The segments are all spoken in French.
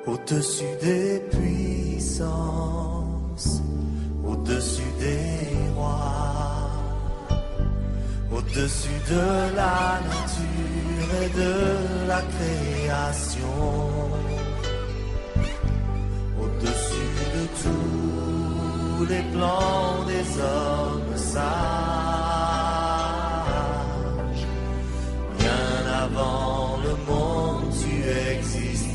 Au-dessus des puissances, au-dessus des rois, au-dessus de la nature et de la création, au-dessus de tous les plans des hommes sages, bien avant le monde tu existais.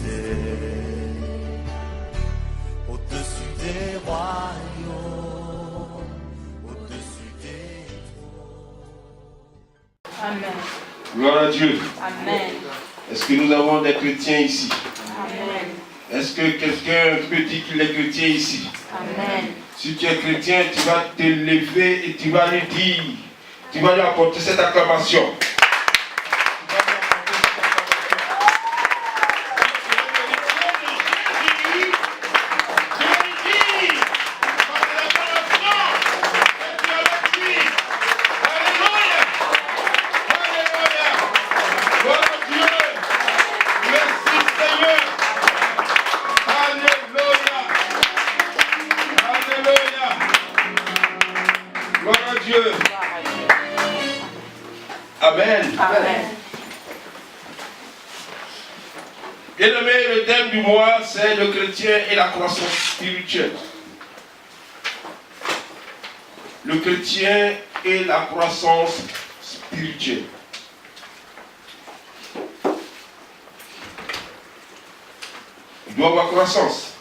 Au-dessus des royaumes, au-dessus des trônes. Amen. Gloire à Dieu. Amen. Est-ce que nous avons des chrétiens ici? Amen. Est-ce que quelqu'un peut dire qu'il est chrétien ici? Amen. Si tu es chrétien, tu vas te lever et tu vas lui dire, tu vas lui apporter cette acclamation. Amen. Amen. Bien-aimé, le thème du mois, c'est le chrétien et la croissance spirituelle. Le chrétien et la croissance spirituelle. Il doit avoir croissance.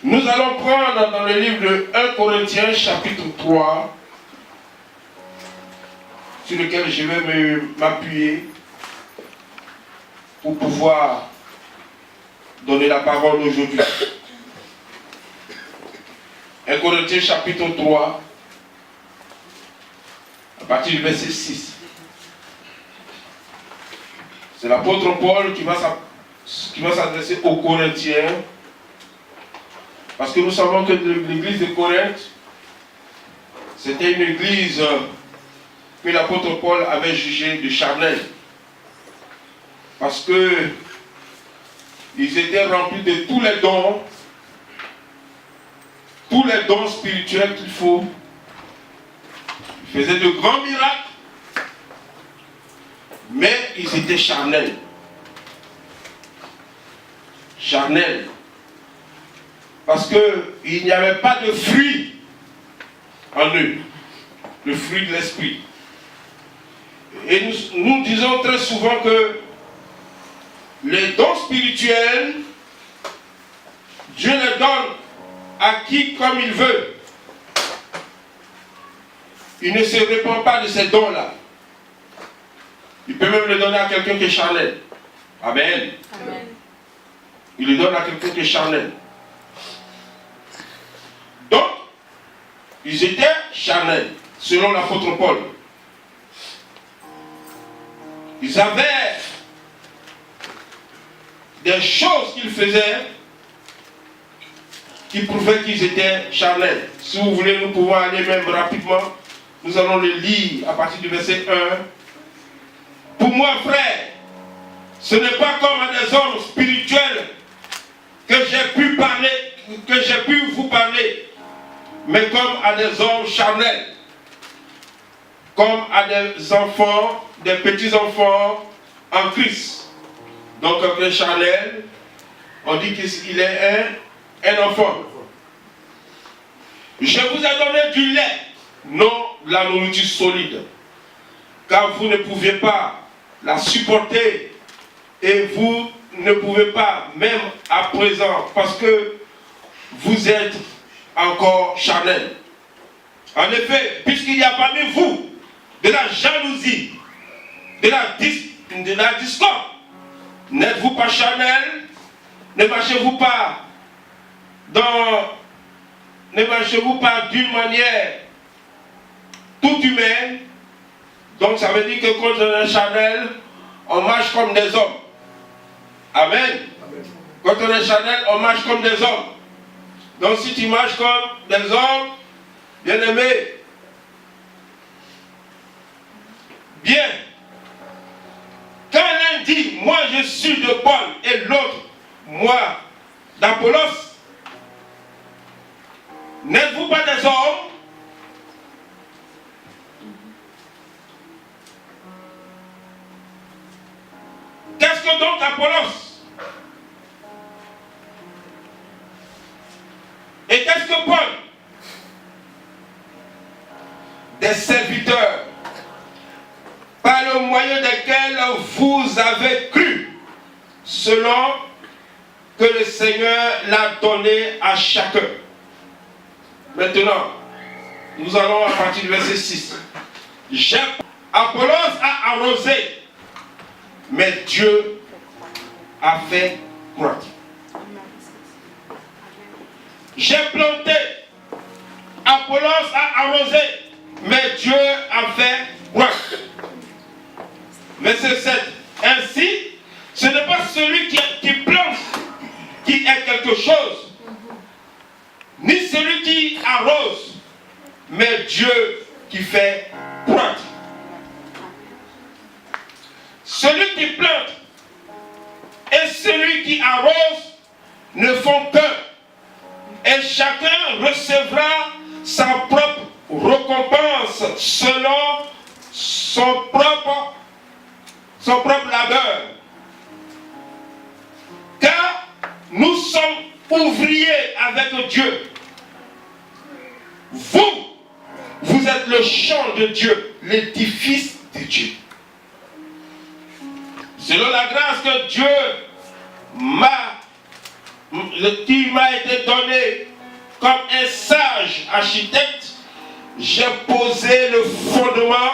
Nous allons prendre dans le livre de 1 Corinthiens chapitre 3, sur lequel je vais m'appuyer pour pouvoir donner la parole aujourd'hui. 1 Corinthiens chapitre 3, à partir du verset 6. C'est l'apôtre Paul qui va s'adresser aux Corinthiens. Parce que nous savons que l'église de Corinthe, c'était une église que l'apôtre Paul avait jugée de charnelle. Parce que ils étaient remplis de tous les dons spirituels qu'il faut. Ils faisaient de grands miracles, mais ils étaient charnels. Charnels. Parce qu'il n'y avait pas de fruit en eux, le fruit de l'esprit. Et nous disons très souvent que les dons spirituels, Dieu les donne à qui comme il veut. Il ne se répand pas de ces dons-là. Il peut même le donner à quelqu'un qui est charnel. Amen. Amen. Il le donne à quelqu'un qui est charnel. Donc, ils étaient charnels, selon l'apôtre Paul. Ils avaient des choses qu'ils faisaient qui prouvaient qu'ils étaient charnels. Si vous voulez, nous pouvons aller même rapidement. Nous allons le lire à partir du verset 1. Pour moi, frère, ce n'est pas comme à des hommes spirituels que j'ai pu parler, que j'ai pu vous parler, mais comme à des hommes charnels, comme à des enfants, des petits-enfants en Christ. Donc, un charnel, on dit qu'il est un enfant. Je vous ai donné du lait, non de la nourriture solide, car vous ne pouviez pas la supporter et vous ne pouvez pas, même à présent, parce que vous êtes encore charnel. En effet, puisqu'il y a parmi vous de la jalousie, de la discorde, n'êtes-vous pas charnel? Ne marchez-vous pas d'une manière toute humaine? Donc ça veut dire que quand on est charnel, on marche comme des hommes. Amen. Quand on est charnel, on marche comme des hommes. Donc si tu marches comme des hommes, bien-aimés, bien. Quand l'un reçu de Paul et l'autre, moi, d'Apollos, n'êtes-vous pas des hommes? Qu'est-ce que donc Apollos? Et qu'est-ce que Paul? Des serviteurs par le moyen desquels vous avez cru, selon que le Seigneur l'a donné à chacun. Maintenant, nous allons à partir du verset 6. Apollos a arrosé, mais Dieu a fait croître. J'ai planté, Apollos a arrosé, mais Dieu a fait croître. Verset 7. Ainsi, ce n'est pas celui qui plante qui est quelque chose, ni celui qui arrose, mais Dieu qui fait croître. Celui qui plante et celui qui arrose ne font qu'un, et chacun recevra sa propre récompense selon son propre labeur. Car nous sommes ouvriers avec Dieu. Vous êtes le champ de Dieu, l'édifice de Dieu. Selon la grâce que Dieu qui m'a été donnée comme un sage architecte, j'ai posé le fondement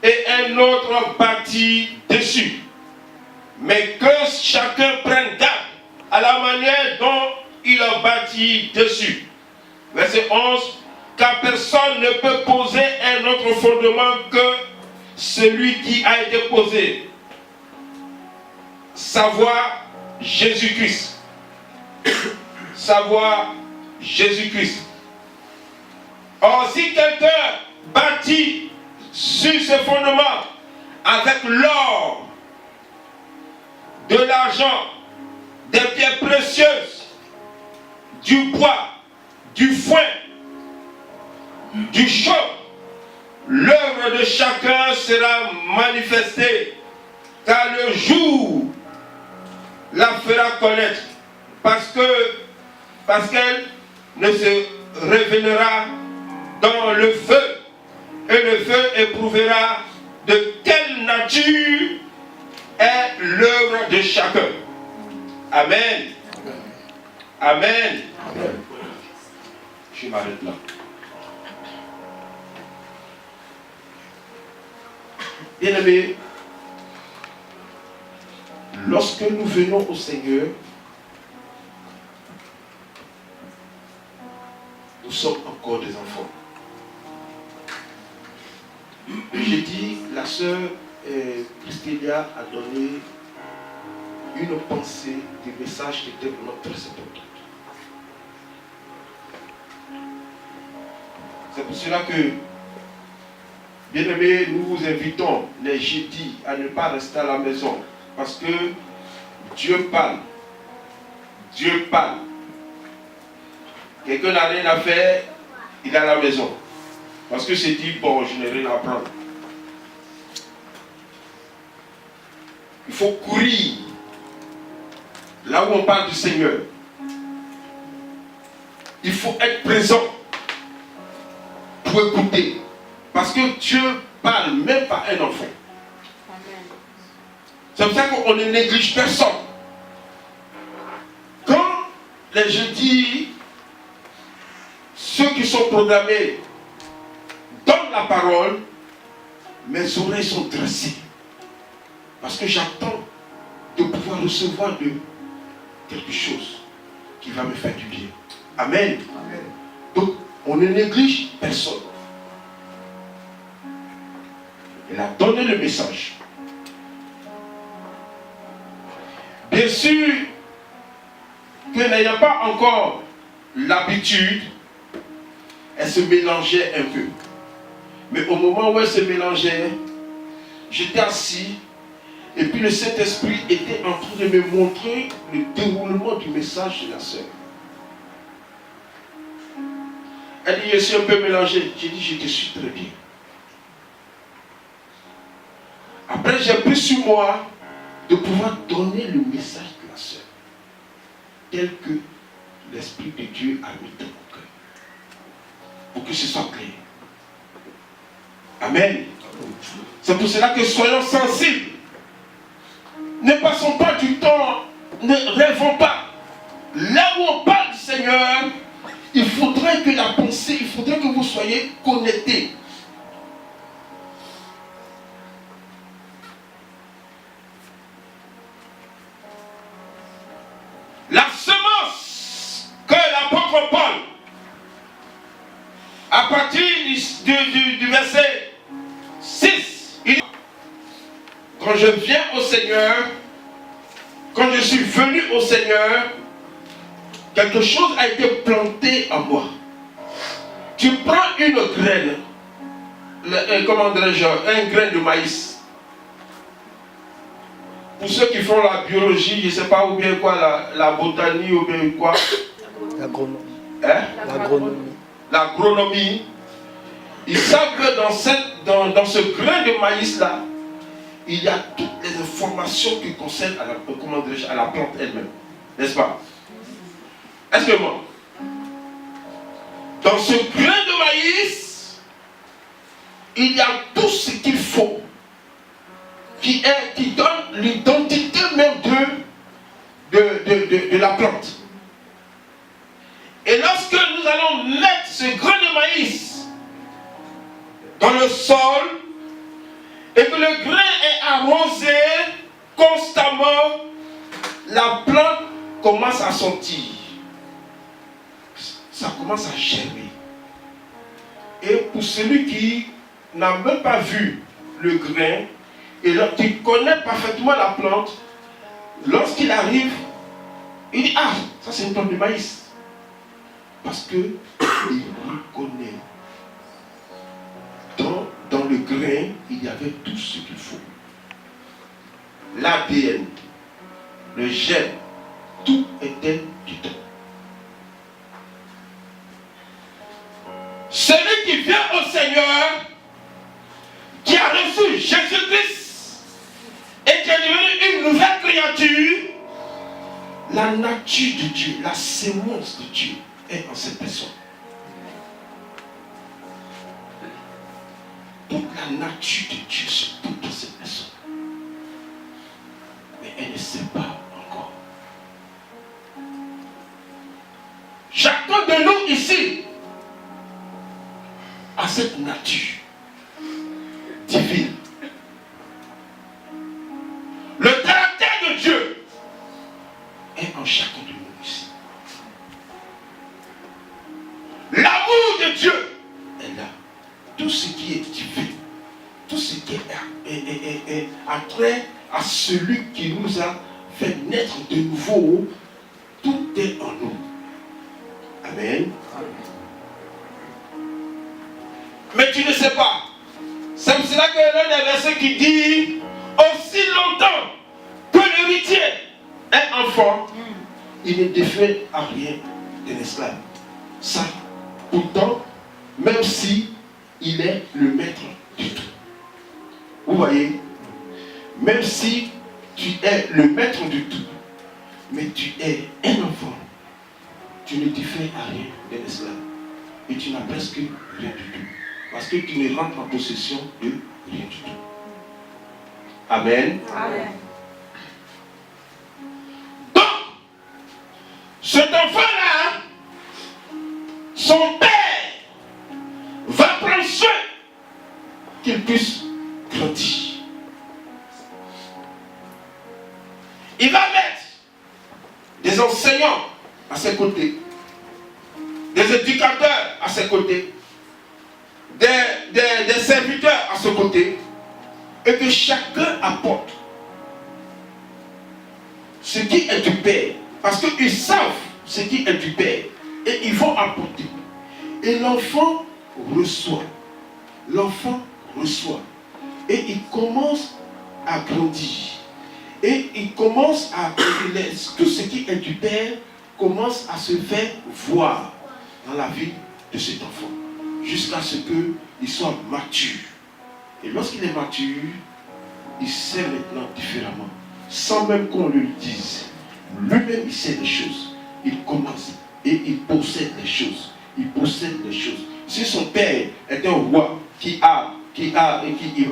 et un autre bâti dessus. Mais que chacun prenne garde à la manière dont il a bâti dessus. Verset 11. Car personne ne peut poser un autre fondement que celui qui a été posé, savoir Jésus-Christ. Savoir Jésus-Christ. Or, si quelqu'un bâtit sur ce fondement avec l'or, de l'argent, des pierres précieuses, du bois, du foin, du chaux, l'œuvre de chacun sera manifestée, car le jour la fera connaître, parce qu'elle ne se révélera dans le feu, et le feu éprouvera de quelle nature est l'œuvre de chacun. Amen. Amen. Amen. Je m'arrête là. Bien-aimés, lorsque nous venons au Seigneur, nous sommes encore des enfants. J'ai dit, la sœur Christélia a donné une pensée, des messages qui étaient vraiment très importants. C'est pour cela que, bien-aimés, nous vous invitons les jeudis à ne pas rester à la maison. Parce que Dieu parle. Dieu parle. Quelqu'un n'a rien à faire, il est à la maison. Parce que c'est dit, bon, je n'ai rien à prendre. Il faut courir là où on parle du Seigneur. Il faut être présent pour écouter. Parce que Dieu parle même pas à un enfant. C'est pour ça qu'on ne néglige personne. Quand les jeudis, ceux qui sont programmés donnent la parole, mes oreilles sont dressées. Parce que j'attends de pouvoir recevoir de quelque chose qui va me faire du bien. Amen. Amen. Donc, on ne néglige personne. Elle a donné le message. Bien sûr que n'ayant pas encore l'habitude, elle se mélangeait un peu. Mais au moment où elle se mélangeait, j'étais assis Et puis le Saint-Esprit était en train de me montrer le déroulement du message de la sœur. Elle dit, je suis un peu mélangé. J'ai dit, je te suis très bien. Après, j'ai pris sur moi de pouvoir donner le message de la sœur, tel que l'Esprit de Dieu a mis dans mon cœur, pour que ce soit clair. Amen. C'est pour cela que soyons sensibles. Ne passons pas du temps, ne rêvons pas. Là où on parle du Seigneur, il faudrait que la pensée, il faudrait que vous soyez connectés. La semence que l'apôtre Paul, à partir du verset 6, il dit, quand je viens au Seigneur, quand je suis venu au Seigneur, quelque chose a été planté en moi. Tu prends une graine, comment dirais-je, un grain de maïs. Pour ceux qui font la biologie, je ne sais pas ou bien quoi, la botanie ou bien quoi. L'agronomie. Hein? L'agronomie. L'agronomie. Ils savent que dans ce grain de maïs-là, il y a toutes les informations qui concernent à la plante elle-même. N'est-ce pas? Est-ce que moi? Dans ce grain de maïs, il y a tout ce qu'il faut qui donne l'identité même de la plante. Et lorsque nous allons mettre ce grain de maïs dans le sol et que le grain est arrosé constamment, la plante commence à sentir. Ça commence à germer. Et pour celui qui n'a même pas vu le grain, et qui connaît parfaitement la plante, lorsqu'il arrive, il dit, ah, ça c'est une plante de maïs. Parce qu'il reconnaît. Dans le grain, il y avait tout ce qu'il faut. L'ADN, le gène, tout était dedans. Celui qui vient au Seigneur, qui a reçu Jésus-Christ et qui est devenu une nouvelle créature, la nature de Dieu, la sémence de Dieu est en cette personne. Toute la nature de Dieu se trouve dans cette personne. Mais elle ne sait pas encore. Chacun de nous ici a cette nature divine. Le caractère de Dieu est en chacun de nous ici. L'amour de Dieu est là. Tout ce qui est divin, tout ce qui est attrait à celui qui nous a fait naître de nouveau, tout est en nous. Amen. Mais tu ne sais pas. C'est pour cela que l'un des versets qui dit, aussi longtemps que l'héritier est enfant, il ne défait à rien de l'esclave. Ça, pourtant, même si il est le maître du tout. Vous voyez, même si tu es le maître du tout, mais tu es un enfant, tu ne défais à rien de l'esclave. Et tu n'as presque rien du tout. Parce que tu ne rentres en possession de rien du tout. Amen. Amen. Donc, cet enfant-là, son père va prendre soin qu'il puisse grandir. Il va mettre des enseignants à ses côtés, des éducateurs à ses côtés, des serviteurs à ses côtés, et que chacun apporte ce qui est du Père. Parce qu'ils savent ce qui est du Père. Et ils vont apporter. Et l'enfant reçoit. L'enfant reçoit. Et il commence à grandir. Et il commence à... Tout ce qui est du Père commence à se faire voir dans la vie de cet enfant. Jusqu'à ce qu'il soit mature. Et lorsqu'il est mature, il sait maintenant différemment. Sans même qu'on lui dise. Lui-même, il sait les choses. Il commence et il possède les choses. Il possède les choses. Si son père est un roi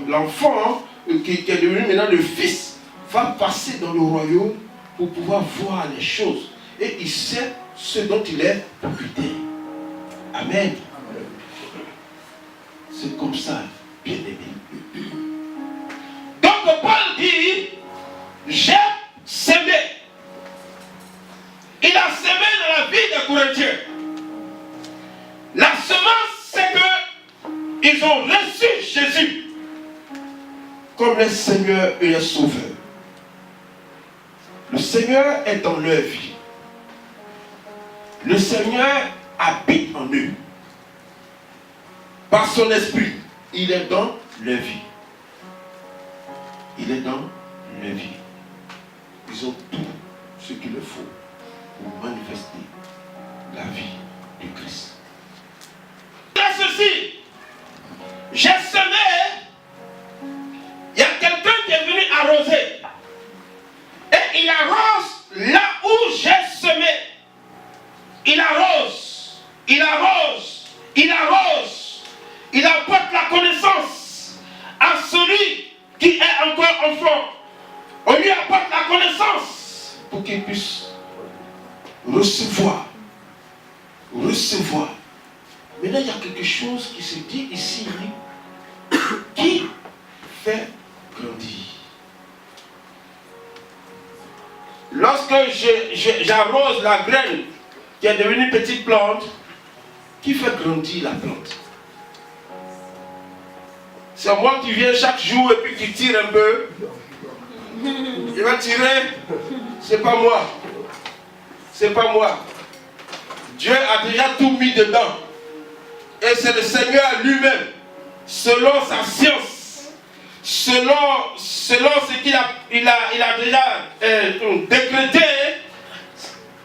l'enfant qui est devenu maintenant le fils, va passer dans le royaume pour pouvoir voir les choses. Et il sait ce dont il est propriétaire. Amen. C'est comme ça, bien aimé. Donc Paul dit, j'ai semé. Il a semé dans la vie des Corinthiens. La semence, c'est que ils ont reçu Jésus comme le Seigneur et le Sauveur. Le Seigneur est dans leur vie. Le Seigneur habite en eux. Par son esprit, il est dans leur vie. Il est dans leur vie. Ils ont tout ce qu'il leur faut pour manifester la vie du Christ. C'est ceci. J'ai semé. Il y a quelqu'un qui est venu arroser. Et il arrose là où j'ai semé. Il arrose. Il arrose. Il arrose. Il apporte la connaissance à celui qui est encore enfant. On lui apporte la connaissance pour qu'il puisse recevoir. Recevoir. Maintenant, il y a quelque chose qui se dit ici qui fait grandir. Lorsque j'arrose la graine qui est devenue petite plante, qui fait grandir la plante? C'est moi qui viens chaque jour et puis qui tire un peu. Il va tirer. C'est pas moi. C'est pas moi. Dieu a déjà tout mis dedans. Et c'est le Seigneur lui-même, selon sa science, selon ce qu'il a déjà décrété,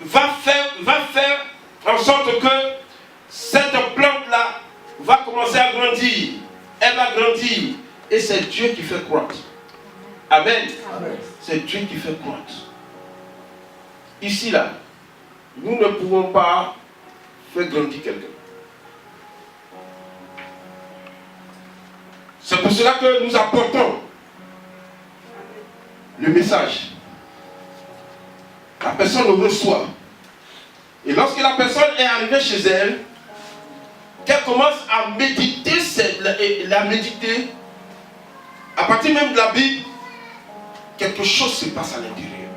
va faire en sorte que cette plante-là va commencer à grandir. Elle va grandir. Et c'est Dieu qui fait croître. Amen. Amen. C'est Dieu qui fait croître. Ici, là, nous ne pouvons pas faire grandir quelqu'un. C'est pour cela que nous apportons le message. La personne le reçoit. Et lorsque la personne est arrivée chez elle, qu'elle commence à méditer, la méditer, à partir même de la Bible, quelque chose se passe à l'intérieur.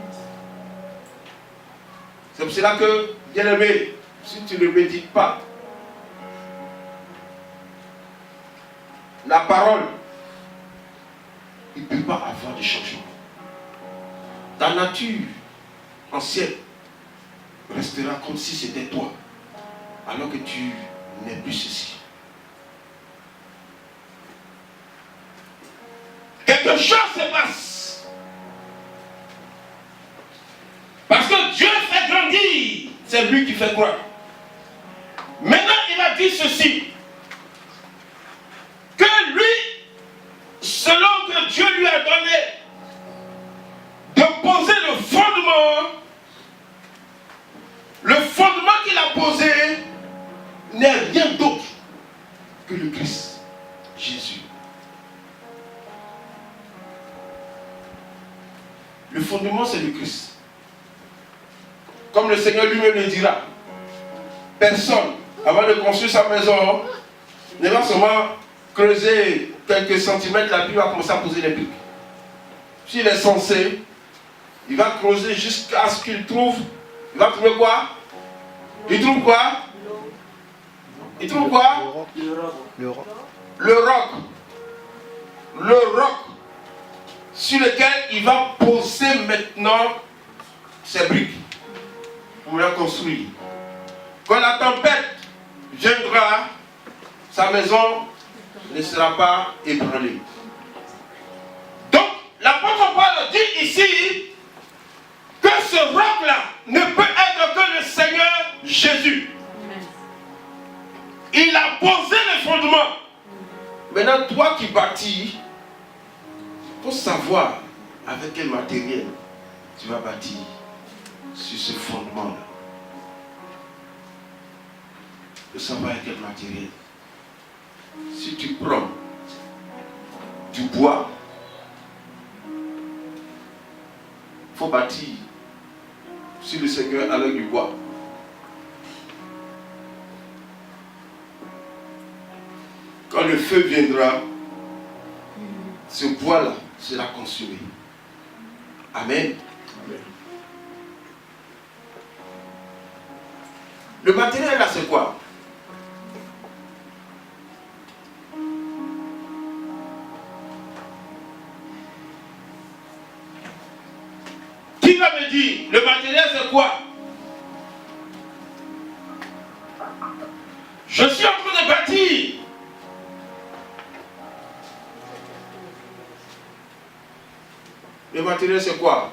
C'est pour cela que, bien aimé, si tu ne médites pas, la parole, il ne peut pas avoir de changement. Ta nature ancienne restera comme si c'était toi, alors que tu n'es plus ceci. Quelque chose se passe. Parce que Dieu fait grandir, c'est lui qui fait croire. Maintenant, il a dit ceci. Que lui, selon que Dieu lui a donné de poser le fondement qu'il a posé n'est rien d'autre que le Christ, Jésus. Le fondement, c'est le Christ. Comme le Seigneur lui-même le dira, personne, avant de construire sa maison, ne va seulement creuser quelques centimètres, la pluie va commencer à poser les briques. S'il est censé, il va creuser jusqu'à ce qu'il trouve. Il va trouver quoi? Il trouve quoi? Il trouve quoi? Le roc. Le roc. Le roc sur lequel il va poser maintenant ses briques pour la construire. Quand la tempête viendra, sa maison ne sera pas ébranlée. Donc, l'apôtre Paul dit ici ce roc-là ne peut être que le Seigneur Jésus. Il a posé les fondements. Maintenant, toi qui bâtis, il faut savoir avec quel matériel tu vas bâtir sur ce fondement-là. Il faut savoir avec quel matériel. Si tu prends du bois, il faut bâtir sur le Seigneur avec du bois. Quand le feu viendra, ce bois-là sera consumé. Amen. Amen. Le matériel là, c'est quoi? Qui va me dire, le matériel c'est quoi? Je suis en train de bâtir. Le matériel c'est quoi?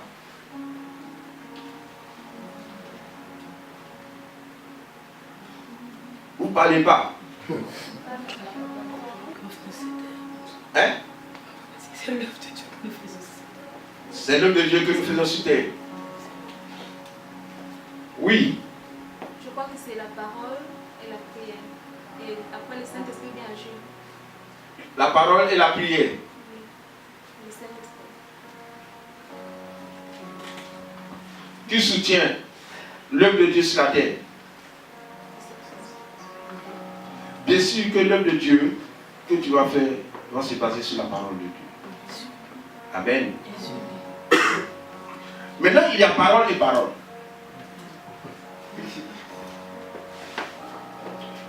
Vous ne parlez pas. Hein? C'est l'œuvre de Dieu que nous faisons. C'est l'œuvre de Dieu que nous faisons sur terre. Oui. Je crois que c'est la parole et la prière. Et après le Saint-Esprit vient agir. La parole et la prière. Oui. Le Saint-Esprit. Qui soutient l'œuvre de Dieu sur la terre? Bien sûr que l'œuvre de Dieu que tu vas faire va se baser sur la parole de Dieu. Amen. Maintenant, il y a parole et parole.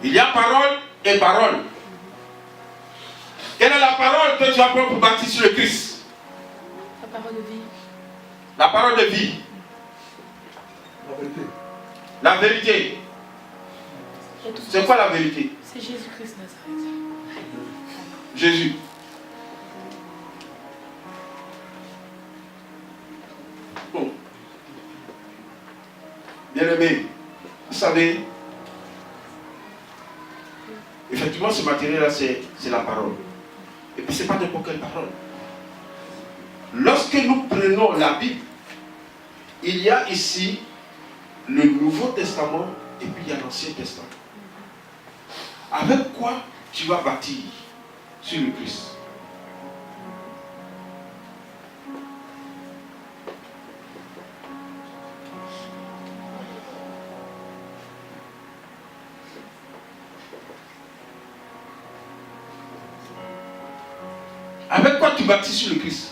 Il y a parole et parole. Quelle est la parole que tu vas prendre pour bâtir sur le Christ? La parole de vie. La parole de vie. La vérité. La vérité. C'est quoi la vérité? C'est Jésus-Christ Nazareth. Jésus. Oh. Bien-aimé, vous savez, effectivement ce matériel-là c'est la parole. Et puis c'est pas n'importe quelle parole. Lorsque nous prenons la Bible, il y a ici le Nouveau Testament et puis il y a l'Ancien Testament. Avec quoi tu vas bâtir sur le Christ? Avec quoi tu bâtis sur le Christ?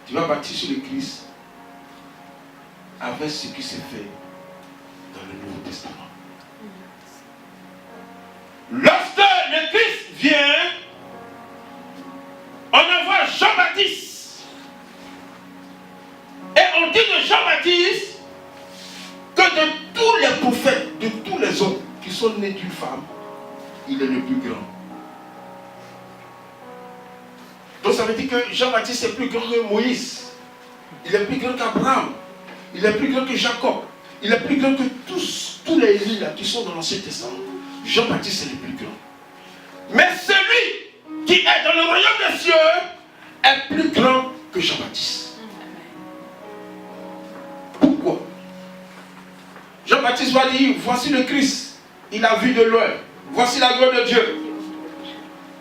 Tu vas bâtir sur le Christ avec ce qui s'est fait dans le Nouveau Testament. Lorsque le Christ vient, on envoie Jean-Baptiste. Et on dit de Jean-Baptiste que de tous les prophètes, de tous les hommes qui sont nés d'une femme, il est le plus grand. Donc ça veut dire que Jean-Baptiste est plus grand que Moïse. Il est plus grand qu'Abraham. Il est plus grand que Jacob. Il est plus grand que tous les Élis qui sont dans l'Ancien Testament. Jean-Baptiste est le plus grand. Mais celui qui est dans le royaume des cieux est plus grand que Jean-Baptiste. Pourquoi? Jean-Baptiste va dire, voici le Christ. Il a vu de loin. Voici la gloire de Dieu.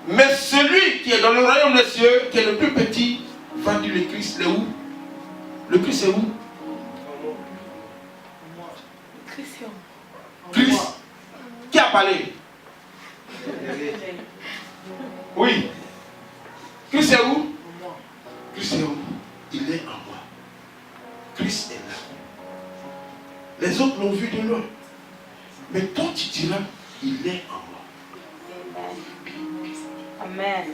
Mais celui qui est dans le royaume des cieux, qui est le plus petit, va dire le Christ, il est où? Le Christ est où? Christ. Qui a parlé? Oui. Christ est où? Christ est où? Il est en moi. Christ est là. Les autres l'ont vu de loin. Mais toi tu diras, il est en moi. Amen.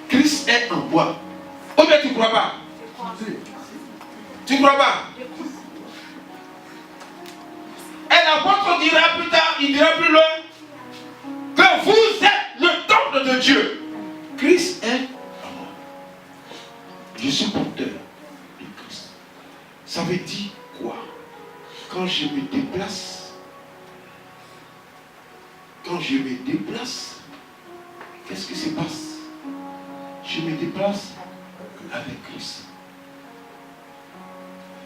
Christ est en moi. Ou bien tu ne crois pas? Tu ne crois pas? Et l'apôtre dira plus tard, il dira plus loin, que vous êtes le temple de Dieu. Christ est en moi. Je suis porteur de Christ. Ça veut dire quoi? Quand je me déplace, qu'est-ce qui se passe? Je me déplace avec Christ.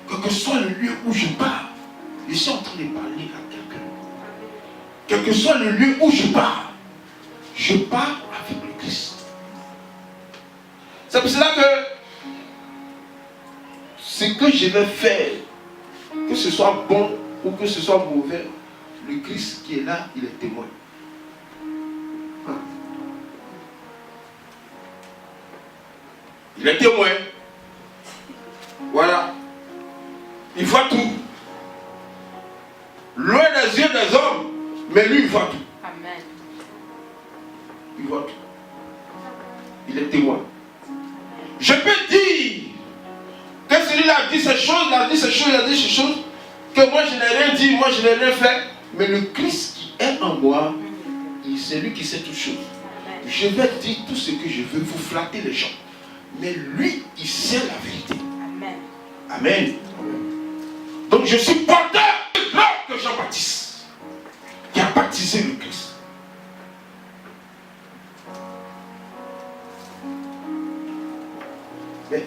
Quel que soit le lieu où je pars, je suis en train de parler à quelqu'un. Quel que soit le lieu où je pars avec le Christ. C'est pour cela que ce que je vais faire, que ce soit bon ou que ce soit mauvais, le Christ qui est là, il est témoin. Il est témoin. Voilà. Il voit tout. Loin des yeux des hommes, mais lui, il voit tout. Amen. Il voit tout. Il est témoin. Je peux dire que celui-là a dit ces choses, il a dit ces choses, que moi je n'ai rien dit, moi je n'ai rien fait, mais le Christ qui est en moi, c'est lui qui sait toutes choses. Je vais dire tout ce que je veux, vous flatter les gens. Mais lui, il sait la vérité. Amen. Amen. Donc je suis porteur de l'homme que Jean-Baptiste, qui a baptisé le Christ. Mais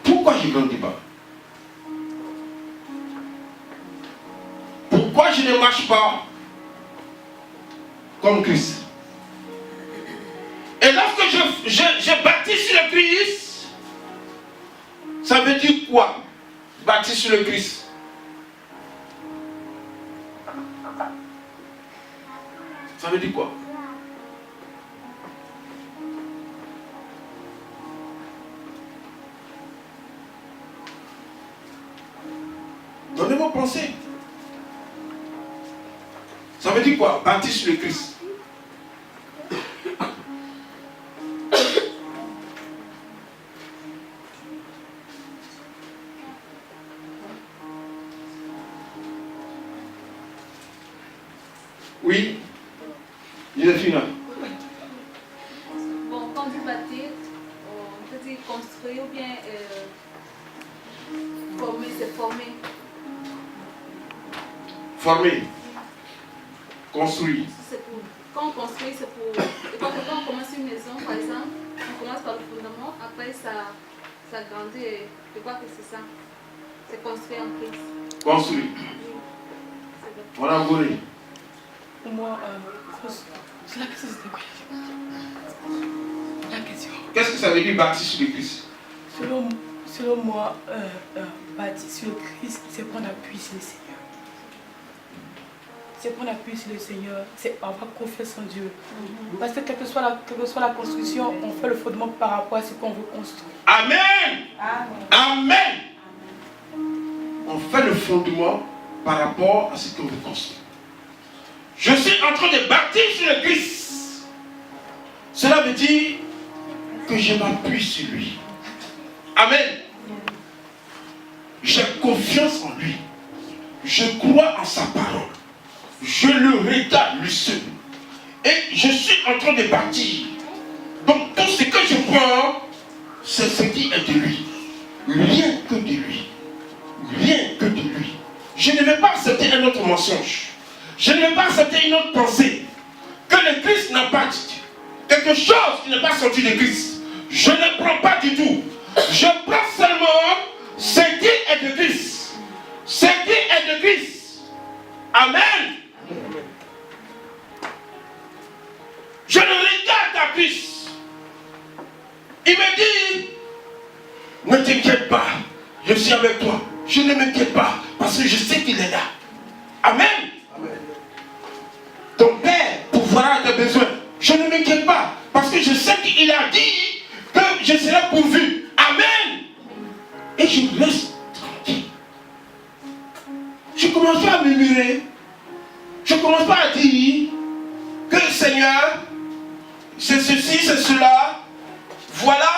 pourquoi je ne grandis pas? Pourquoi je ne marche pas comme Christ? Et lorsque je baptise sur le Christ, ça veut dire quoi? Baptise sur le Christ. Ça veut dire quoi? Donnez-moi penser. Ça veut dire quoi? Baptise sur le Christ. Oui, Joséphine. Bon, quand vous bâtir, on peut dire construire ou bien former, c'est former. Former. Construire. Quand on construit, c'est pour... Quand on commence une maison, par exemple, on commence par le fondement, après ça grandit. Je crois que c'est ça. C'est construire en Christ. Construire. On a volé. Pour moi, c'est la question, c'était quoi la question? Qu'est-ce que ça veut dire bâtir sur le Christ? Selon moi, bâtir sur le Christ, c'est prendre appui sur le Seigneur. C'est prendre appui sur le Seigneur, c'est avoir confiance en Dieu. Parce que quelle que soit la construction, on fait le fondement par rapport à ce qu'on veut construire. Amen. Amen. Amen. On fait le fondement par rapport à ce qu'on veut construire. Je suis en train de bâtir sur le Christ. Cela veut dire que je m'appuie sur lui. Amen. J'ai confiance en lui. Je crois en sa parole. Je le regarde lui seul. Et je suis en train de bâtir. Donc tout ce que je prends, c'est ce qui est de lui. Rien que de lui. Rien que de lui. Je ne vais pas accepter un autre mensonge. Je ne vais pas accepter une autre pensée. Que le Christ n'a pas dit. Quelque chose qui n'est pas sorti de Christ. Je ne prends pas du tout. Je prends seulement ce qui est de Christ. Ce qui est de Christ. Amen. Je ne regarde ta Christ. Il me dit, ne t'inquiète pas, je suis avec toi. Je ne m'inquiète pas parce que je sais qu'il est là. Amen. Ton Père pourvoira à tes besoins. Je ne m'inquiète pas parce que je sais qu'il a dit que je serai pourvu. Amen. Et je reste tranquille. Je ne commence pas à murmurer. Je ne commence pas à dire que Seigneur, c'est ceci, c'est cela. Voilà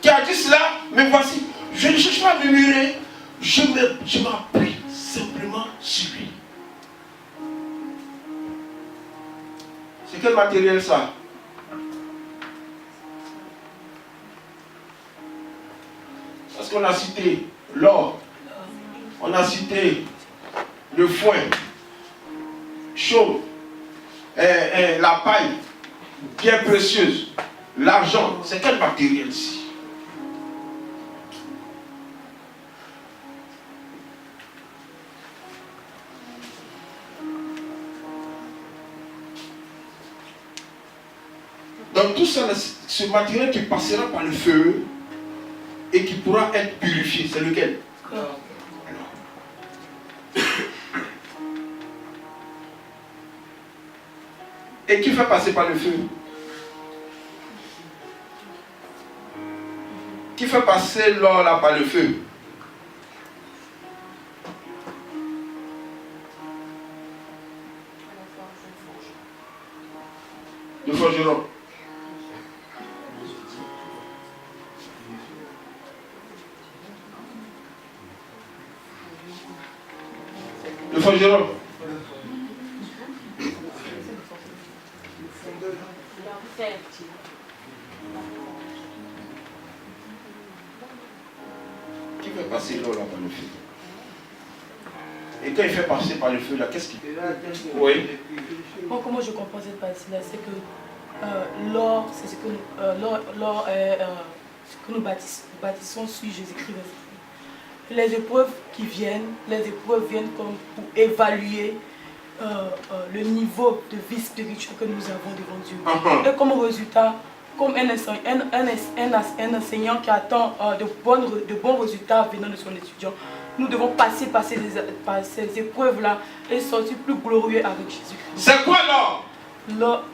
qui a dit cela, mais voici. Je ne cherche pas à murmurer. Je m'appuie simplement quel matériel ça? Parce qu'on a cité l'or, on a cité le foin, chaud, la paille, bien précieuse, l'argent. C'est quel matériel ici? Donc tout ça, ce matériel qui passera par le feu et qui pourra être purifié, c'est lequel? Alors. Et qui fait passer par le feu? Qui fait passer l'or là par le feu? Le forgeron. Le forgeron. Qui fait passer l'eau là par le feu? Et quand il fait passer par le feu là, qu'est-ce qu'il fait? Oui. Bon, comment je comprends cette partie-là, c'est que l'or, c'est ce que l'or est ce que nous bâtissons sur Jésus-Christ. Les épreuves qui viennent, comme pour évaluer le niveau de vie spirituelle que nous avons devant Dieu. Et comme résultat, comme un enseignant qui attend de bons résultats venant de son étudiant, nous devons passer par ces épreuves-là et sortir plus glorieux avec Jésus-Christ. C'est quoi l'or? L'or.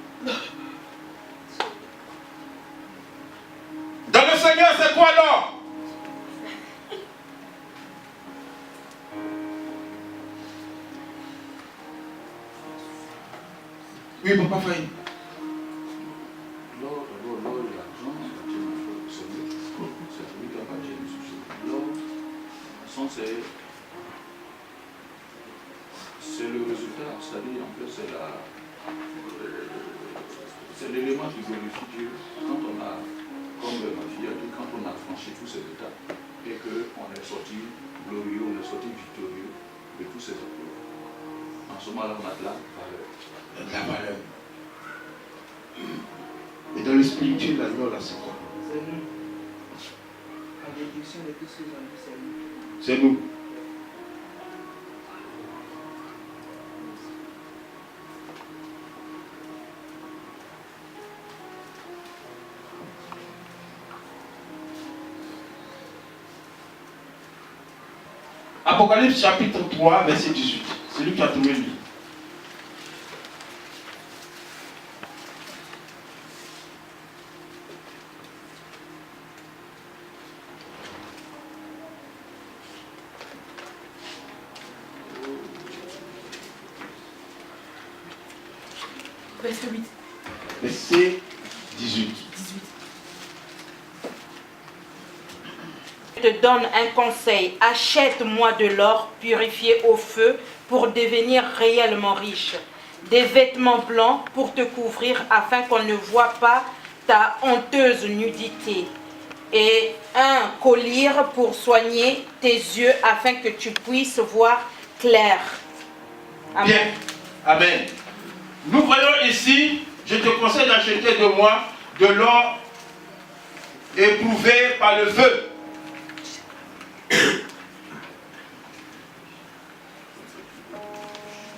Dans le Seigneur, c'est quoi l'or? Oui, papa Faye. L'or et l'argent, c'est celui qui a pas Jésus. L'or, c'est le résultat, c'est-à-dire en fait c'est l'élément qui glorifie Dieu. Quand on a, comme ma fille a dit, quand on a franchi tous ces étapes et qu'on est sorti glorieux, on est sorti victorieux de tous ces épreuves. En ce moment-là, on a de la valeur. La valeur. Et dans le spirituel, la l'or là, c'est quoi? C'est nous. En déduction de tout ce qu'ils ont dit, c'est nous. C'est nous. Apocalypse chapitre 3, verset 18. C'est lui qui a trouvé le livre. Verset 8. Verset 18. Je te donne un conseil, achète-moi de l'or purifié au feu pour devenir réellement riche, des vêtements blancs pour te couvrir afin qu'on ne voie pas ta honteuse nudité, et un collier pour soigner tes yeux afin que tu puisses voir clair. Amen. Bien. Amen. Nous voyons ici, je te conseille d'acheter de moi de l'or éprouvé par le feu.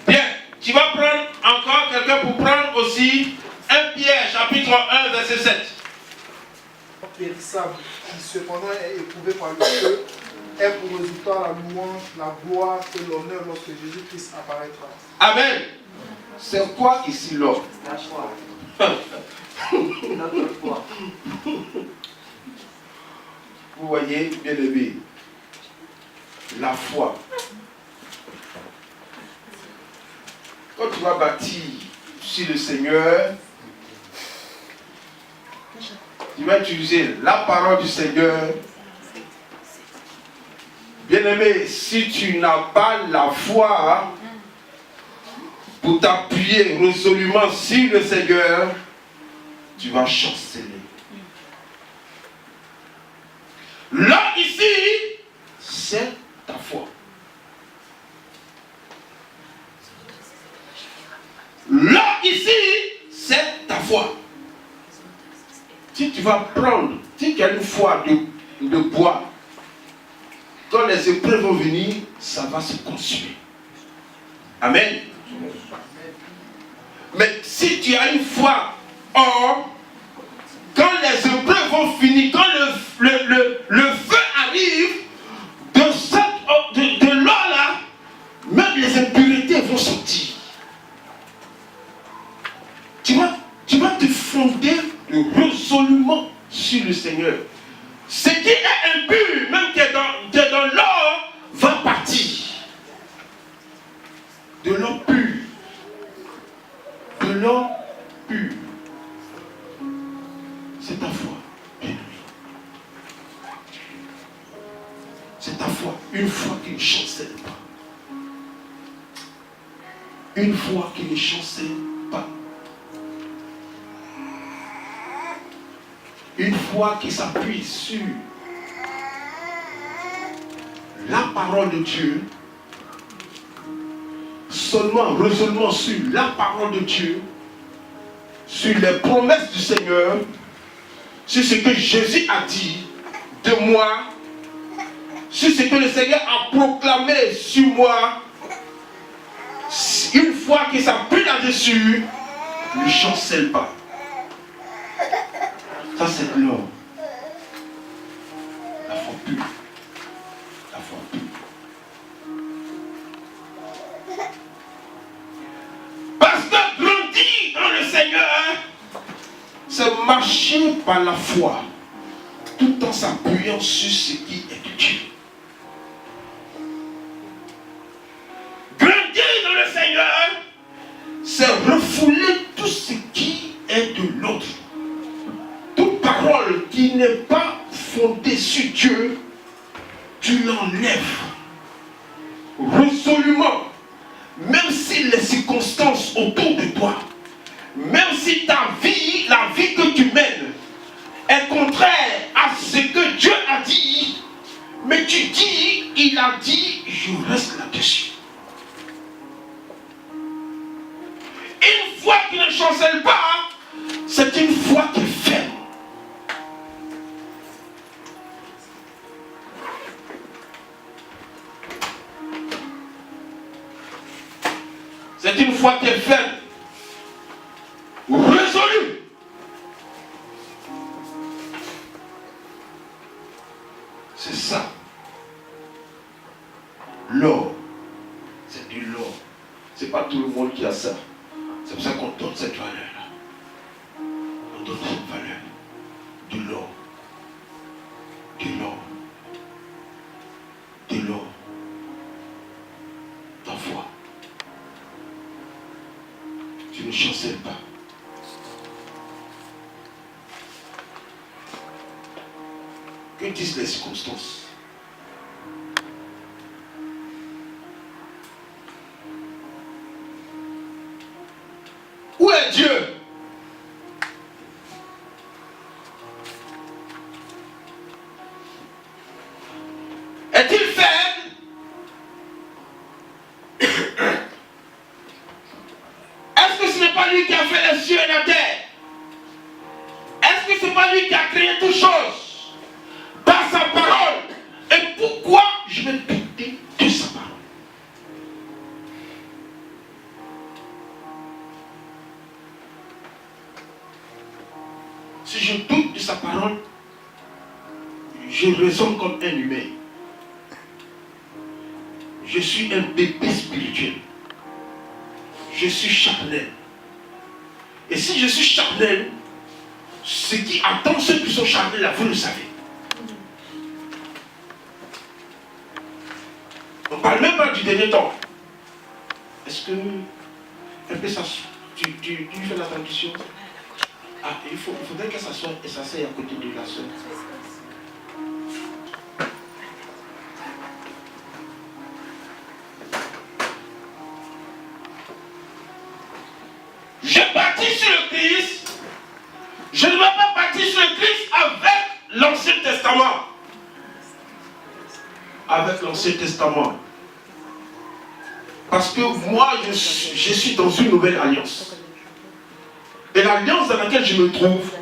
Bien, tu vas prendre encore quelqu'un pour prendre aussi 1 Pierre chapitre 1 verset 7. Périssable, qui cependant est éprouvé par le feu, est pour résultat la louange, la gloire et l'honneur lorsque Jésus-Christ apparaîtra. Amen. C'est quoi ici l'or? La foi. Notre foi. Vous voyez, bien aimé, la foi. Quand tu vas bâtir sur le Seigneur, tu vas utiliser la parole du Seigneur. Bien aimé, si tu n'as pas la foi, pour t'appuyer résolument sur le Seigneur, tu vas chanceler. Là, ici, c'est ta foi. Là, ici, c'est ta foi. Si tu vas prendre, si tu as une foi de bois, quand les épreuves vont venir, ça va se consumer. Amen. Mais si tu as une foi or, quand les épreuves vont finir, quand le feu arrive, de l'eau là, même les impuretés vont sortir. Tu vas te fonder résolument sur le Seigneur. Ce qui est impur, même qui est dans l'or, va partir. De l'eau pure. De l'eau pure. C'est ta foi, bien-aimé. C'est ta foi. Une foi qui ne chancelle pas. Une foi qui ne chancelle pas. Une foi qui s'appuie sur la parole de Dieu, seulement, résolument sur la parole de Dieu, sur les promesses du Seigneur, sur ce que Jésus a dit de moi, sur ce que le Seigneur a proclamé sur moi. Une foi qui s'appuie là-dessus, ne chancelle pas. Ça, c'est de l'or. La foi pure. La foi pure. Parce que grandir dans le Seigneur, c'est marcher par la foi, tout en s'appuyant sur ce qui est de Dieu. Grandir dans le Seigneur, c'est refouler tout ce qui est de l'autre. Toute parole qui n'est pas fondée sur Dieu, tu l'enlèves résolument. Même si les circonstances autour de toi, même si ta vie, la vie que tu mènes, est contraire à ce que Dieu a dit, mais tu dis, il a dit, je reste là-dessus. Une foi qui ne chancelle pas, c'est une foi qui est ferme. C'est une foi qui est ferme, résolue. C'est ça. L'or, c'est du l'or. C'est pas tout le monde qui a ça. C'est pour ça qu'on donne cette valeur-là. On donne cette valeur. De l'or. De l'or. De l'or. Ta foi. Tu ne chancelles pas. Que disent les circonstances? Où est Dieu? Est-il faible? Est-ce que ce n'est pas lui qui a fait les cieux et la terre? Est-ce que ce n'est pas lui qui a créé toutes choses par sa parole? Et pourquoi je vais douter de sa parole? Si je doute de sa parole, je raisonne comme un humain. Je suis un bébé spirituel. Je suis charnel. Et si je suis charnel, ce qui attend ceux qui sont charnels, là, vous le savez. On ne parle même pas du dernier temps. Est-ce que ça, tu fais la traduction? Ah, il faudrait qu'elle s'assoie et s'asseye à côté de la soeur. pas bâtir sur le Christ avec l'Ancien Testament. Avec l'Ancien Testament. Parce que moi, je suis dans une nouvelle alliance. Et l'alliance dans laquelle je me trouve,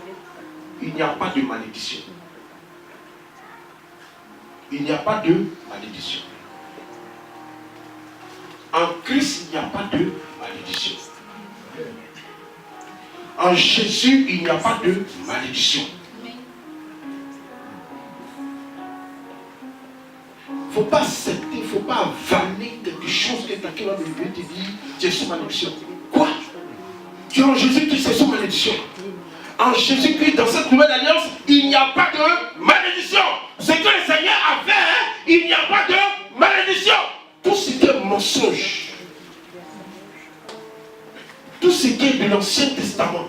il n'y a pas de malédiction. Il n'y a pas de malédiction. En Christ, il n'y a pas de malédiction. En Jésus, il n'y a pas de malédiction. Il ne faut pas accepter, il ne faut pas avaler quelque chose que quelqu'un va venir te dire, tu es sous malédiction. Quoi? Tu es en Jésus-Christ, c'est sous malédiction. En Jésus-Christ, dans cette nouvelle alliance, il n'y a pas de malédiction. Ce que le Seigneur a fait, il n'y a pas de malédiction. Tout ce qui est mensonge, tout ce qui est de l'Ancien Testament,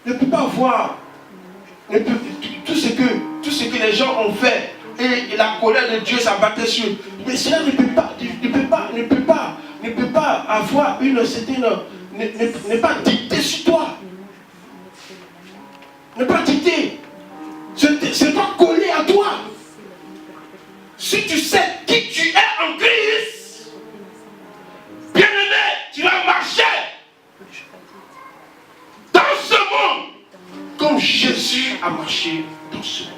ne peut pas avoir tout ce que les gens ont fait et la colère de Dieu s'abattait sur eux. Mais cela ne peut pas avoir une certaine, ne pas dicter sur toi. Ne pas dicter. C'est pas collé à toi. Si tu sais qui tu es en Christ, bien-aimé, tu vas marcher dans ce monde comme Jésus a marché dans ce monde.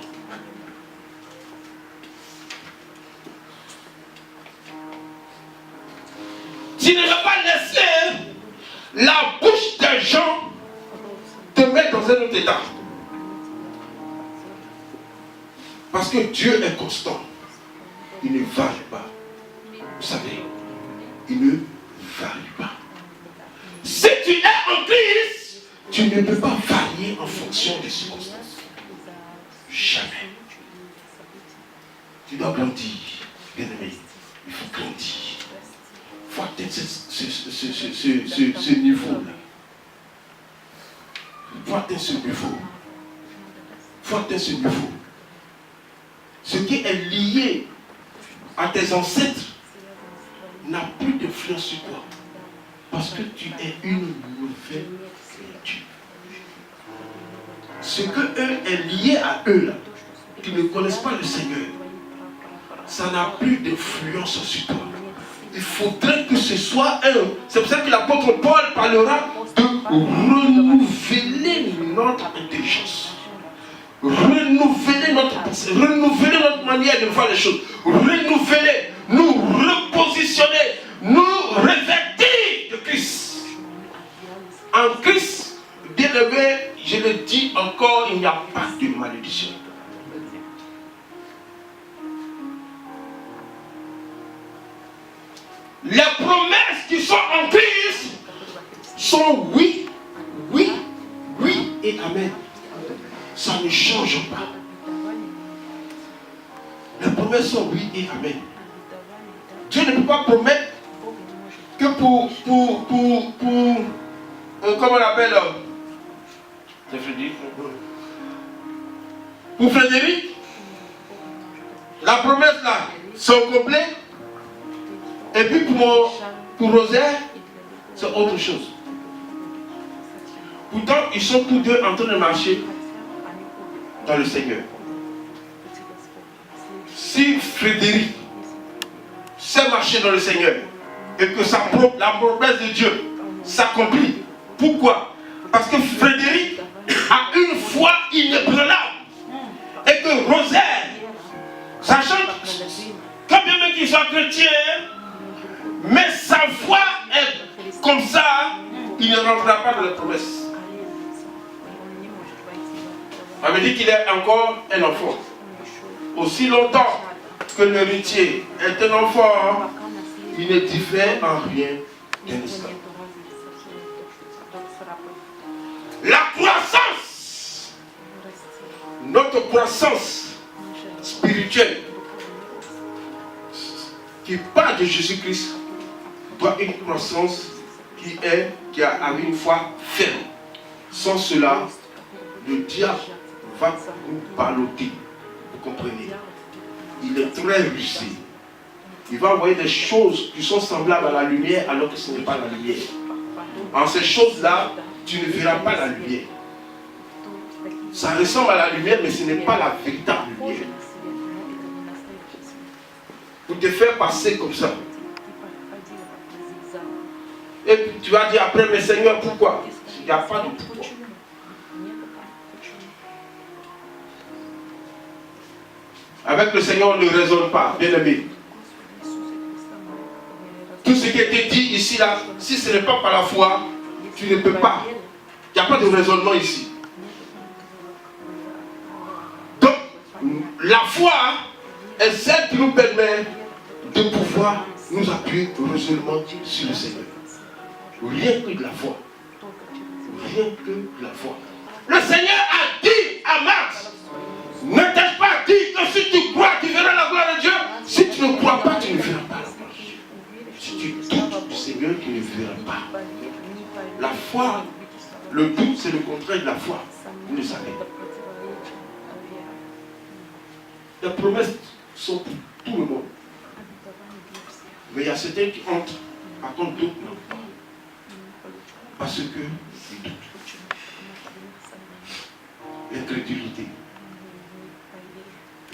Tu ne vas pas laisser la bouche des gens te mettre dans un autre état. Parce que Dieu est constant. Il ne varie pas. Vous savez, il ne varie pas. Si tu es en Christ, tu ne peux pas varier en fonction des circonstances. Jamais. Tu dois grandir, bien-aimé. Il faut grandir. Il faut atteindre ce niveau-là. Il faut atteindre ce niveau. Il faut atteindre ce niveau. Ce qui est lié à tes ancêtres n'a plus d'influence sur toi. Parce que tu es une nouvelle créature. Ce que eux est lié à eux là, qui ne connaissent pas le Seigneur, ça n'a plus d'influence sur toi. Il faudrait que ce soit un. C'est pour ça que l'apôtre Paul parlera de renouveler notre intelligence. Renouveler notre pensée, renouveler notre manière de voir les choses, renouveler, nous repositionner, nous revêtir de Christ. En Christ, bien-aimé, je le dis encore, il n'y a pas de malédiction. Les promesses qui sont en Christ sont oui, oui, oui et amen. Ça ne change pas. Les promesses sont oui et amen. Dieu ne peut pas promettre que pour comment on appelle c'est Frédéric. Pour Frédéric, la promesse là, c'est au complet. Et puis pour Rosaire, c'est autre chose. Pourtant, ils sont tous deux en train de marcher dans le Seigneur. Si Frédéric sait marcher dans le Seigneur et que la promesse de Dieu s'accomplit, pourquoi? Parce que Frédéric a une foi inébranlable et que Rosaire, sachant quand bien même qu'il soit chrétien, mais sa foi est comme ça, il ne rentrera pas dans la promesse. Ça veut dire qu'il est encore un enfant. Aussi longtemps que l'héritier est un enfant, il ne diffère en rien d'un esclave. La croissance, notre croissance spirituelle, qui part de Jésus-Christ, doit être une croissance qui a une foi ferme. Sans cela, le diable va nous balloter. Vous comprenez? Il est très rusé. Il va envoyer des choses qui sont semblables à la lumière alors que ce n'est pas la lumière. En ces choses-là, tu ne verras pas la lumière. Ça ressemble à la lumière, mais ce n'est pas la véritable lumière. Pour te faire passer comme ça. Et puis tu vas dire après, mais Seigneur, pourquoi? Il n'y a pas de pourquoi. Avec le Seigneur, on ne raisonne pas, bien aimé. Tout ce qui a été dit ici, là, si ce n'est pas par la foi, tu ne peux pas. Il n'y a pas de raisonnement ici. Donc, la foi est celle qui nous permet de pouvoir nous appuyer résolument sur le Seigneur. Rien que de la foi. Rien que de la foi. Le Seigneur a dit à Marc, ne t'ai-je pas dit que si tu crois, tu verras la gloire de Dieu? Si tu ne crois pas, tu ne verras pas la gloire de Dieu. Si tu doutes du Seigneur, tu ne verras pas. La foi, le doute, c'est le contraire de la foi. Vous le savez. Les promesses sont pour tout le monde. Mais il y a certains qui entrent, par contre d'autres non pas. Parce que ils doutent. L'incrédulité.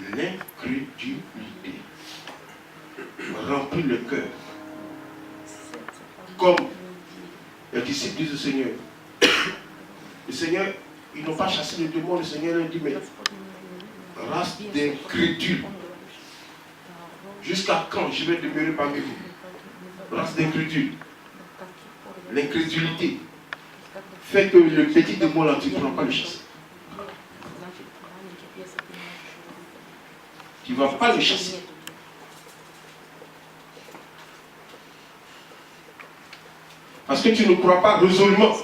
L'incrédulité remplit le cœur. Comme les disciples disent au Seigneur. Le Seigneur, ils n'ont pas chassé le démon. Le Seigneur leur dit, mais race d'incrédules. Jusqu'à quand je vais demeurer parmi vous? Race d'incrédules. L'incrédulité fait que le petit démon là, tu ne pourras pas le chasser. Tu ne vas pas le chasser. Parce que tu ne crois pas résolument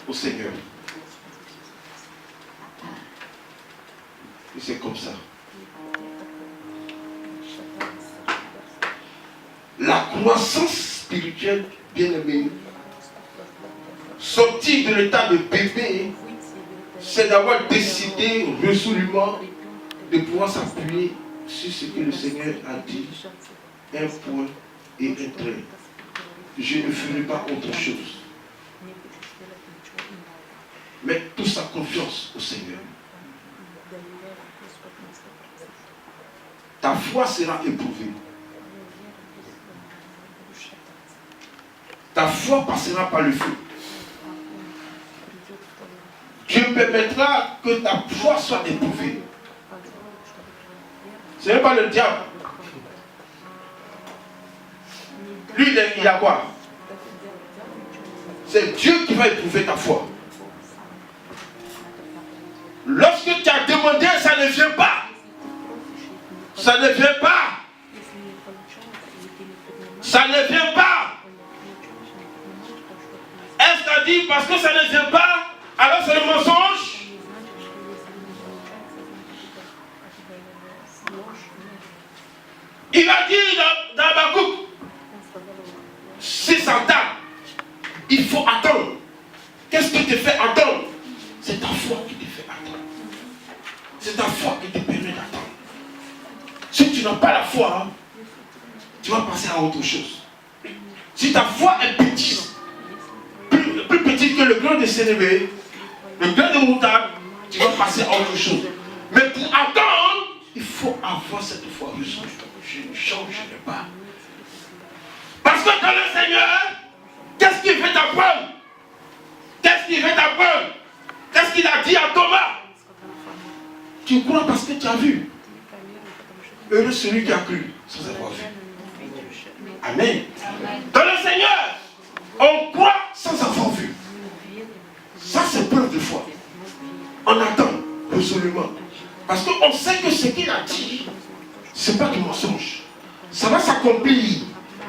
au Seigneur. Et c'est comme ça. La croissance spirituelle, bien aimée, sortir de l'état de bébé, c'est d'avoir décidé résolument de pouvoir s'appuyer sur ce que le Seigneur a dit, un point et un trait. Je ne ferai pas autre chose. Mais toute sa confiance au Seigneur. Ta foi sera éprouvée. Ta foi passera par le feu. Dieu permettra que ta foi soit éprouvée. Ce n'est pas le diable. Lui, il a quoi? C'est Dieu qui va éprouver ta foi. Lorsque tu as demandé, ça ne vient pas. Ça ne vient pas. Ça ne vient pas. Est-ce qu'a dit parce que ça ne vient pas, alors c'est le mensonge? Il va dire dans Habakkuk 6 ans, il faut attendre. Qu'est-ce qui te fait attendre? C'est ta foi qui te fait attendre. C'est ta foi qui te permet d'attendre. Si tu n'as pas la foi, tu vas passer à autre chose. Si ta foi est petite, plus petite que le grain de sénévé, le grain de moutarde, tu vas passer à autre chose. Mais pour attendre, il faut avoir cette foi. Je ne changerai pas. Parce que dans le Seigneur, qu'est-ce qu'il veut t'apprendre? Qu'est-ce qu'il veut t'apprendre? Qu'est-ce qu'il a dit à Thomas? Tu crois parce que tu as vu. Heureux celui qui a cru sans avoir vu. Amen. Dans le Seigneur, on croit sans avoir vu. Ça, c'est preuve de foi. On attend résolument. Parce qu'on sait que ce qu'il a dit, ce n'est pas du mensonge. Ça va s'accomplir.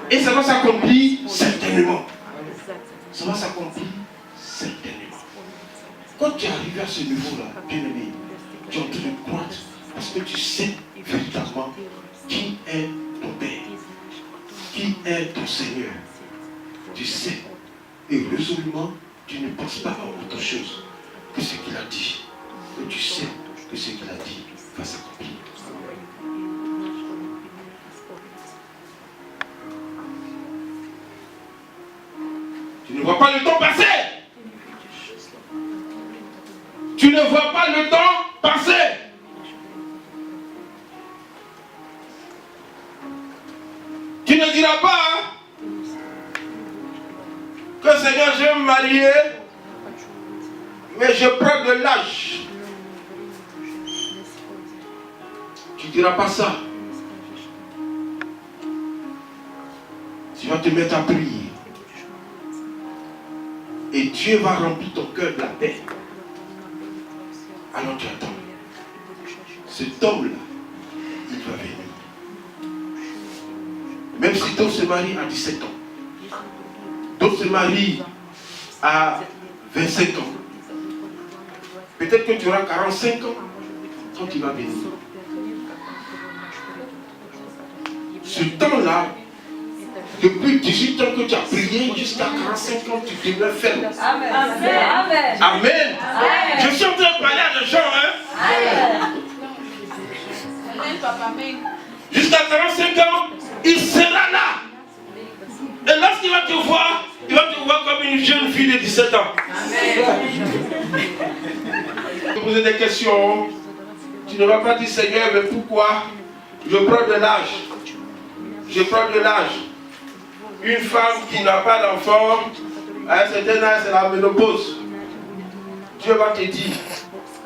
Et ça va s'accomplir certainement. Ça va s'accomplir certainement. Quand tu es arrivé à ce niveau-là, bien aimé, tu es en train de croître. Parce que tu sais véritablement qui est ton Père. Qui est ton Seigneur. Tu sais. Et résolument, tu ne penses pas à autre chose que ce qu'il a dit. Et tu sais que ce qu'il a dit va s'accomplir. Tu ne vois pas le temps passer. Tu ne vois pas le temps passer. Tu ne diras pas que Seigneur, je vais me marier, mais je prends de l'âge. Tu ne diras pas ça. Tu vas te mettre à prier. Et Dieu va remplir ton cœur de la paix. Alors tu attends. Cet homme-là, il va venir. Même si d'autres se marient à 17 ans. D'autres se marient à 25 ans. Peut-être que tu auras 45 ans quand il va venir. Ce temps-là, depuis 18 ans que tu as prié, jusqu'à 45 ans, tu demeures ferme. Amen. Amen. Amen. Amen. Je suis en train de parler à des gens. Hein? Amen. Jusqu'à 45 ans, il sera là. Et lorsqu'il va te voir, il va te voir comme une jeune fille de 17 ans. Amen. Tu poser des questions. Tu ne vas pas dire, Seigneur, mais pourquoi je prends de l'âge? Je prends de l'âge. Une femme qui n'a pas d'enfant, à un certain âge, c'est la ménopause. Dieu va te dire,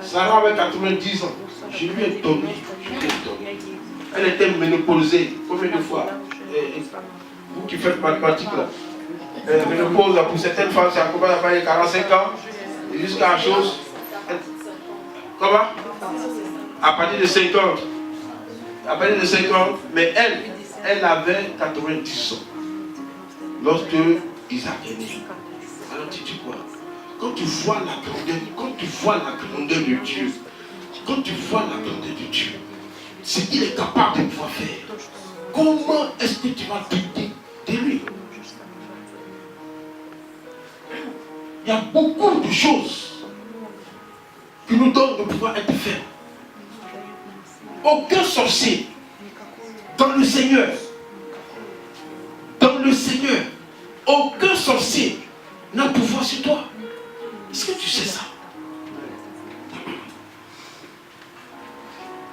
Sarah avait 90 ans. Je lui ai donné. Elle était ménopausée. Combien de fois? Vous qui faites mathématiques là. Ménopause, pour certaines femmes, c'est à combien de 45 ans. Et jusqu'à la chose. Comment? À partir de 50. À partir de 50. Mais elle avait 90 ans. Lorsque Isaac est né. Alors tu dis quoi? Quand tu vois la grandeur de Dieu, quand tu vois la grandeur de Dieu, ce qu'il est capable de pouvoir faire, comment est-ce que tu vas douter de lui? Il y a beaucoup de choses qui nous donnent de pouvoir être fermes. Aucun sorcier dans le Seigneur, aucun sorcier n'a pouvoir sur toi. Est-ce que tu sais ça?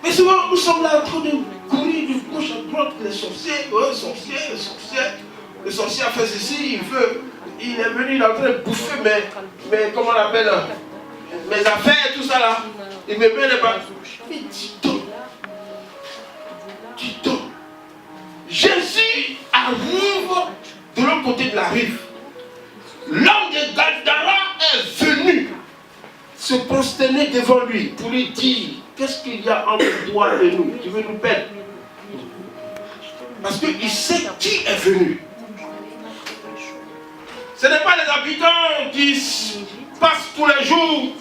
Mais souvent, nous sommes là en train de courir de gauche à droite, les sorciers, le sorcier a fait ceci, il est venu, il est en train de bouffer mais comment on appelle, mes affaires, tout ça là. Il me met les bas. Mais tu donnes. Jésus arrive de l'autre côté de la rive. L'homme de Gadara est venu se prosterner devant lui pour lui dire, qu'est-ce qu'il y a entre toi et nous? Tu veux nous perdre? Parce qu'il sait qui est venu. Ce n'est pas les habitants qui passent tous les jours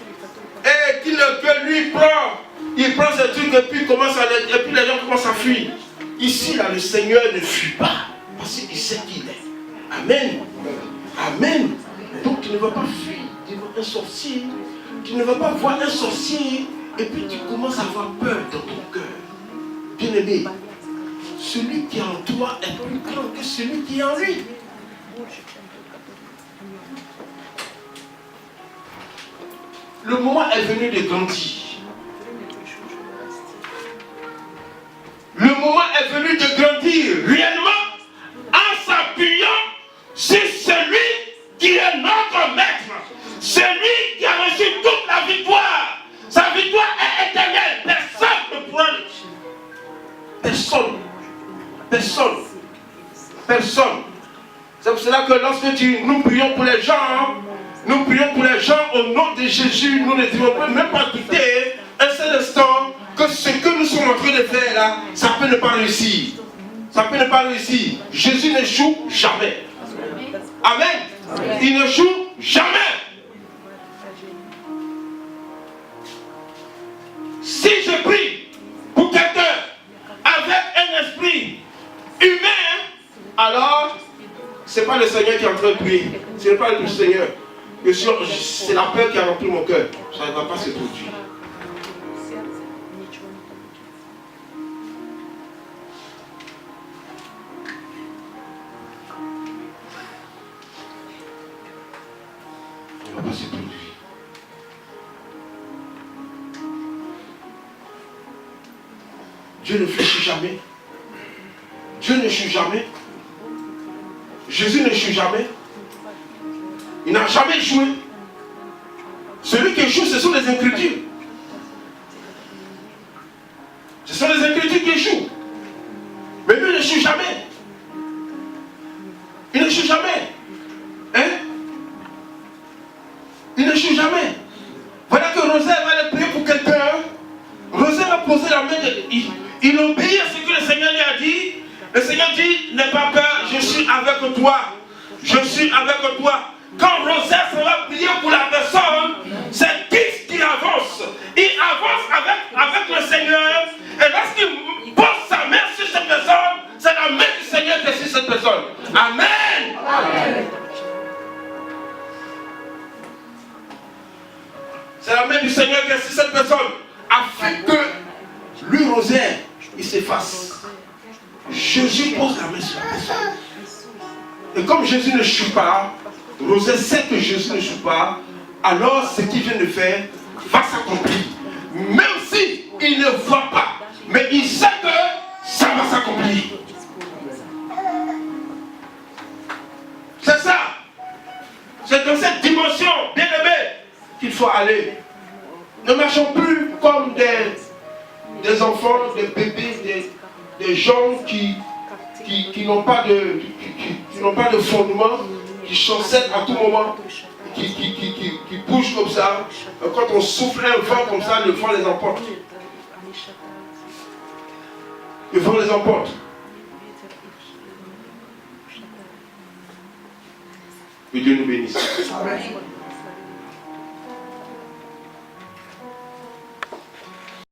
et que lui prend. Il prend ce truc et puis les gens commencent à fuir. Ici, là, le Seigneur ne fuit pas parce qu'il sait qui il est. Amen. Amen. Donc tu ne vas pas fuir devant un sorcier. Tu ne vas pas voir un sorcier et puis tu commences à avoir peur dans ton cœur. Bien-aimé, celui qui est en toi est plus grand que celui qui est en lui. Le moment est venu de grandir. Le moment est venu de grandir réellement en s'appuyant sur celui qui est notre maître. Celui qui a reçu toute la victoire. Sa victoire est éternelle. Personne ne pourra le tuer. Personne. Personne. Personne. C'est pour cela que lorsque nous prions pour les gens, au nom de Jésus, nous ne devons même pas douter un seul instant que ce que nous sommes en train de faire là, ça peut ne pas réussir. Ça peut ne pas réussir. Jésus ne joue jamais. Amen. Il ne joue jamais. Si je prie pour quelqu'un avec un esprit humain, alors ce n'est pas le Seigneur qui est en train de prier. Ce n'est pas le Seigneur. C'est la peur qui a rempli mon cœur. Ça ne va pas se produire. Ça ne va pas se produire. Dieu ne fléchit jamais. Dieu ne chute jamais. Jésus ne chute jamais. Il n'a jamais échoué. Celui qui échoue, ce sont les incrédules. Ce sont les incrédules qui échouent. Mais lui, il ne chute jamais. Il ne chute jamais. Hein? Il ne chute jamais. Voilà que Rosaire va aller prier pour quelqu'un. Rosaire va poser la main. Il obéit à ce que le Seigneur lui a dit. Le Seigneur dit, n'aie pas peur, je suis avec toi. Je suis avec toi. Quand Rosaire se va prier pour la personne, c'est Christ qui avance. Il avance avec le Seigneur. Et lorsqu'il pose sa main sur cette personne, c'est la main du Seigneur qui est sur cette personne. Amen. Amen. C'est la main du Seigneur qui est sur cette personne. Afin que lui, Rosaire, il s'efface. Jésus pose la main sur la personne. Et comme Jésus ne chute pas, Rosaire sait que Jésus ne chute pas, alors ce qu'il vient de faire va s'accomplir. Même si il ne voit pas, mais il sait que ça va s'accomplir. C'est ça. C'est dans cette dimension, bien aimé, qu'il faut aller. Ne marchons plus comme des enfants, des bébés, des gens qui n'ont pas de fondement, qui chancellent à tout moment, qui bougent comme ça. Quand on souffle un vent comme ça, le vent les emporte. Le vent les emporte. Que Dieu nous bénisse. Amen.